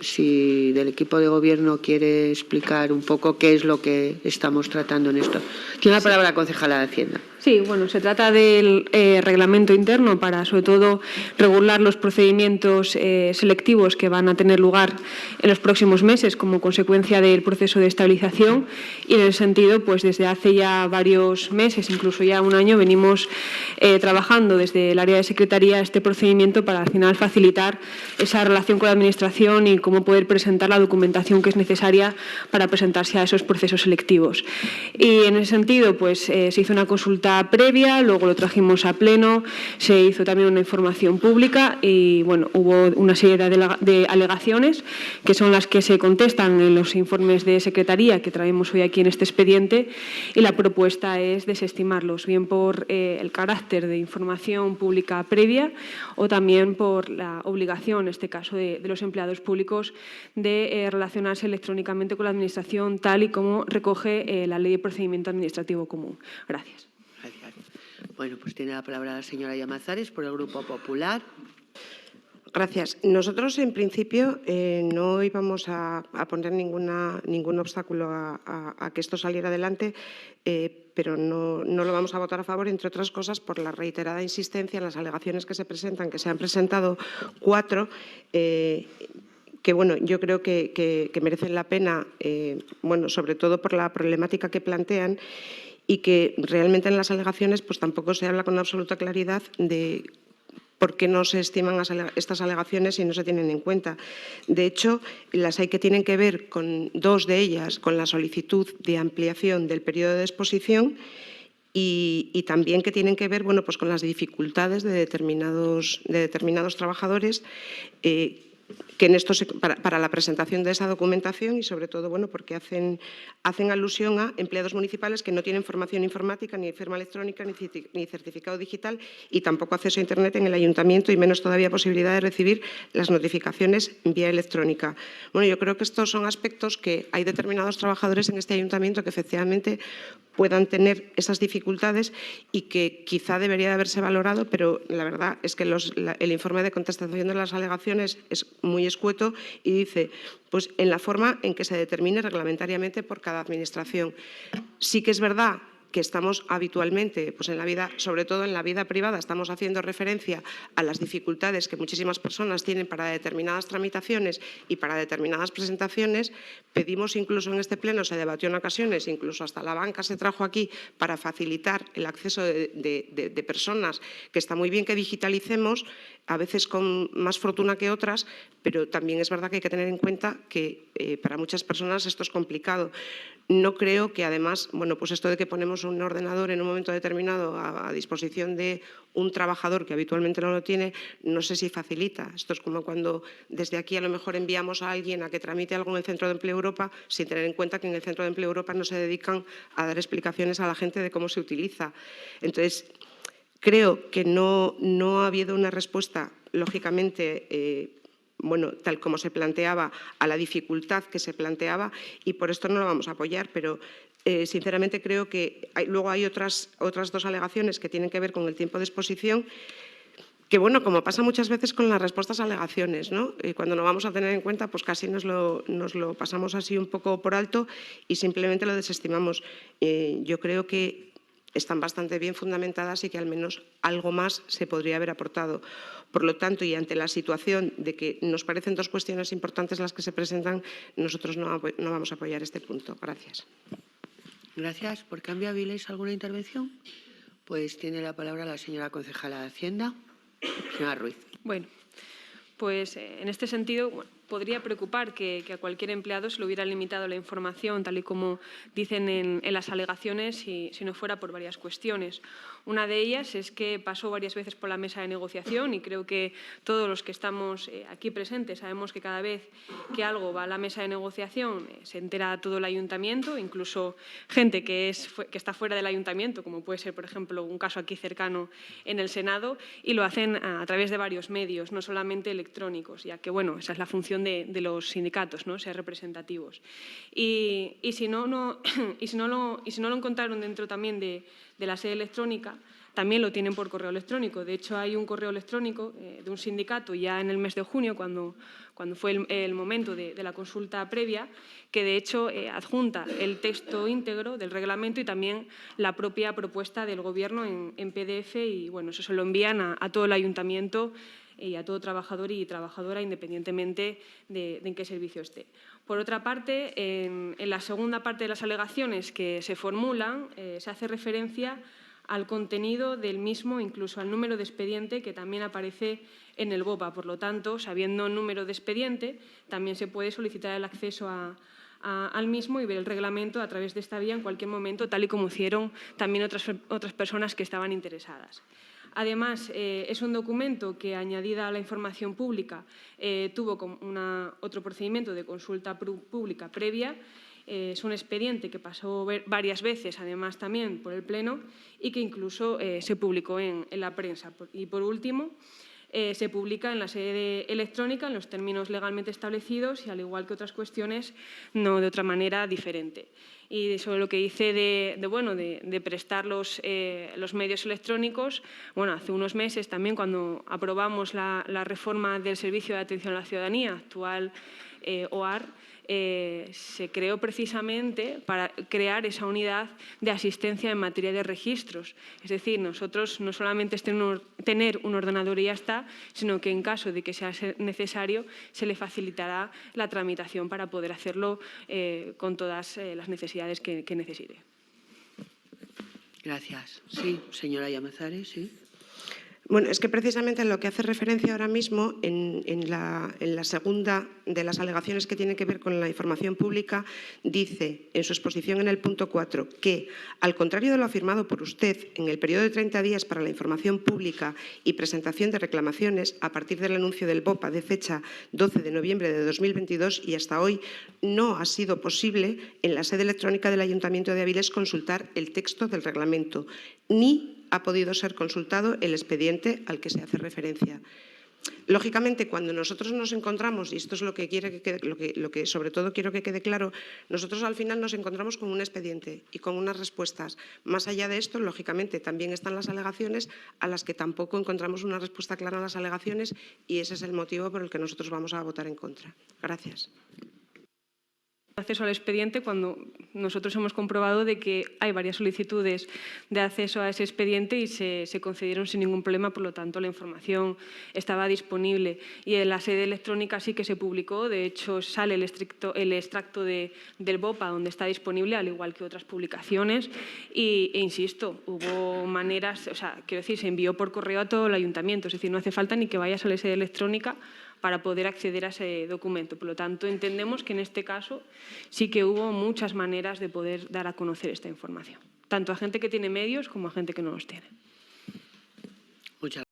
si del equipo de gobierno quiere explicar un poco qué es lo que estamos tratando en esto. Tiene la palabra la concejala de Hacienda. Sí, bueno, se trata del reglamento interno para, sobre todo, regular los procedimientos selectivos que van a tener lugar en los próximos meses como consecuencia del proceso de estabilización y, en ese sentido, pues desde hace ya varios meses, incluso ya un año, venimos trabajando desde el área de Secretaría este procedimiento para, al final, facilitar esa relación con la Administración y cómo poder presentar la documentación que es necesaria para presentarse a esos procesos selectivos. Y, en ese sentido, pues se hizo una consulta previa, luego lo trajimos a pleno, se hizo también una información pública y bueno, hubo una serie de alegaciones que son las que se contestan en los informes de Secretaría que traemos hoy aquí en este expediente y la propuesta es desestimarlos, bien por el carácter de información pública previa o también por la obligación, en este caso de los empleados públicos, de relacionarse electrónicamente con la Administración tal y como recoge la Ley de Procedimiento Administrativo Común. Gracias. Gracias. Bueno, pues tiene la palabra la señora Llamazares por el Grupo Popular. Gracias. Nosotros, en principio, no íbamos a poner ningún obstáculo a que esto saliera adelante, pero no lo vamos a votar a favor, entre otras cosas, por la reiterada insistencia en las alegaciones que se presentan, que se han presentado 4, que bueno, yo creo que merecen la pena, bueno, sobre todo por la problemática que plantean y que realmente en las alegaciones pues tampoco se habla con absoluta claridad de por qué no se estiman estas alegaciones y no se tienen en cuenta. De hecho, las hay que tienen que ver con 2 de ellas, con la solicitud de ampliación del periodo de exposición y también que tienen que ver, bueno, pues con las dificultades de determinados trabajadores que en esto para la presentación de esa documentación y, sobre todo, bueno, porque hacen alusión a empleados municipales que no tienen formación informática, ni firma electrónica, ni certificado digital y tampoco acceso a Internet en el ayuntamiento y menos todavía posibilidad de recibir las notificaciones vía electrónica. Bueno, yo creo que estos son aspectos que hay determinados trabajadores en este ayuntamiento que efectivamente puedan tener esas dificultades y que quizá debería de haberse valorado, pero la verdad es que el informe de contestación de las alegaciones es muy escueto y dice, pues en la forma en que se determine reglamentariamente por cada administración. Sí que es verdad que estamos habitualmente, pues en la vida, sobre todo en la vida privada, estamos haciendo referencia a las dificultades que muchísimas personas tienen para determinadas tramitaciones y para determinadas presentaciones. Pedimos incluso en este pleno, se debatió en ocasiones, incluso hasta la banca se trajo aquí para facilitar el acceso de personas, que está muy bien que digitalicemos, a veces con más fortuna que otras, pero también es verdad que hay que tener en cuenta que para muchas personas esto es complicado. No creo que, además, bueno, pues esto de que ponemos un ordenador en un momento determinado a disposición de un trabajador que habitualmente no lo tiene, no sé si facilita. Esto es como cuando desde aquí a lo mejor enviamos a alguien a que tramite algo en el Centro de Empleo Europa sin tener en cuenta que en el Centro de Empleo Europa no se dedican a dar explicaciones a la gente de cómo se utiliza. Entonces, creo que no ha habido una respuesta, lógicamente, bueno, tal como se planteaba, a la dificultad que se planteaba y por esto no lo vamos a apoyar, pero sinceramente creo que luego hay otras 2 alegaciones que tienen que ver con el tiempo de exposición que, bueno, como pasa muchas veces con las respuestas a alegaciones, ¿no? Cuando no vamos a tener en cuenta, pues casi nos lo pasamos así un poco por alto y simplemente lo desestimamos. Yo creo que están bastante bien fundamentadas y que al menos algo más se podría haber aportado. Por lo tanto, y ante la situación de que nos parecen 2 cuestiones importantes las que se presentan, nosotros no vamos a apoyar este punto. Gracias. Gracias. ¿Por cambio habiléis alguna intervención? Pues tiene la palabra la señora concejala de Hacienda, señora Ruiz. Bueno, pues en este sentido podría preocupar que a cualquier empleado se le hubiera limitado la información, tal y como dicen en las alegaciones, si no fuera por varias cuestiones. Una de ellas es que pasó varias veces por la mesa de negociación y creo que todos los que estamos aquí presentes sabemos que cada vez que algo va a la mesa de negociación se entera todo el ayuntamiento, incluso gente que está fuera del ayuntamiento, como puede ser, por ejemplo, un caso aquí cercano en el Senado, y lo hacen a través de varios medios, no solamente electrónicos, ya que, bueno, esa es la función de los sindicatos, ¿no? Ser representativos. Y si no lo encontraron dentro también de la sede electrónica, también lo tienen por correo electrónico. De hecho, hay un correo electrónico de un sindicato ya en el mes de junio, cuando fue el momento de la consulta previa, que de hecho adjunta el texto íntegro del reglamento y también la propia propuesta del Gobierno en PDF, y bueno, eso se lo envían a todo el ayuntamiento y a todo trabajador y trabajadora, independientemente de en qué servicio esté. Por otra parte, en la segunda parte de las alegaciones que se formulan, se hace referencia al contenido del mismo, incluso al número de expediente que también aparece en el BOPA. Por lo tanto, sabiendo el número de expediente, también se puede solicitar el acceso al mismo y ver el reglamento a través de esta vía en cualquier momento, tal y como hicieron también otras personas que estaban interesadas. Además, es un documento que, añadida a la información pública, tuvo otro procedimiento de consulta pública previa. Es un expediente que pasó varias veces, además también por el Pleno, y que incluso se publicó en la prensa. Y por último, se publica en la sede electrónica en los términos legalmente establecidos y, al igual que otras cuestiones, no de otra manera diferente. Y sobre lo que dice de prestar los medios electrónicos, bueno, hace unos meses también, cuando aprobamos la reforma del Servicio de Atención a la Ciudadanía, actual OAR, se creó precisamente para crear esa unidad de asistencia en materia de registros. Es decir, nosotros no solamente es tener un ordenador y ya está, sino que en caso de que sea necesario se le facilitará la tramitación para poder hacerlo con todas las necesidades que necesite. Gracias. Sí, señora Llamazares, sí. Bueno, es que precisamente en lo que hace referencia ahora mismo, en la segunda de las alegaciones que tiene que ver con la información pública, dice en su exposición en el punto 4 que, al contrario de lo afirmado por usted, en el periodo de 30 días para la información pública y presentación de reclamaciones, a partir del anuncio del BOPA de fecha 12 de noviembre de 2022 y hasta hoy, no ha sido posible en la sede electrónica del Ayuntamiento de Avilés consultar el texto del reglamento, ni ha podido ser consultado el expediente al que se hace referencia. Lógicamente, cuando nosotros nos encontramos, y esto es lo que sobre todo quiero que quede claro, nosotros al final nos encontramos con un expediente y con unas respuestas. Más allá de esto, lógicamente, también están las alegaciones a las que tampoco encontramos una respuesta clara en las alegaciones, y ese es el motivo por el que nosotros vamos a votar en contra. Gracias. Acceso al expediente, cuando nosotros hemos comprobado de que hay varias solicitudes de acceso a ese expediente y se concedieron sin ningún problema, por lo tanto la información estaba disponible. Y en la sede electrónica sí que se publicó, de hecho sale el extracto del BOPA donde está disponible, al igual que otras publicaciones, e insisto, hubo maneras, o sea, quiero decir, se envió por correo a todo el ayuntamiento, es decir, no hace falta ni que vayas a la sede electrónica para poder acceder a ese documento. Por lo tanto, entendemos que en este caso sí que hubo muchas maneras de poder dar a conocer esta información, tanto a gente que tiene medios como a gente que no los tiene. Muchas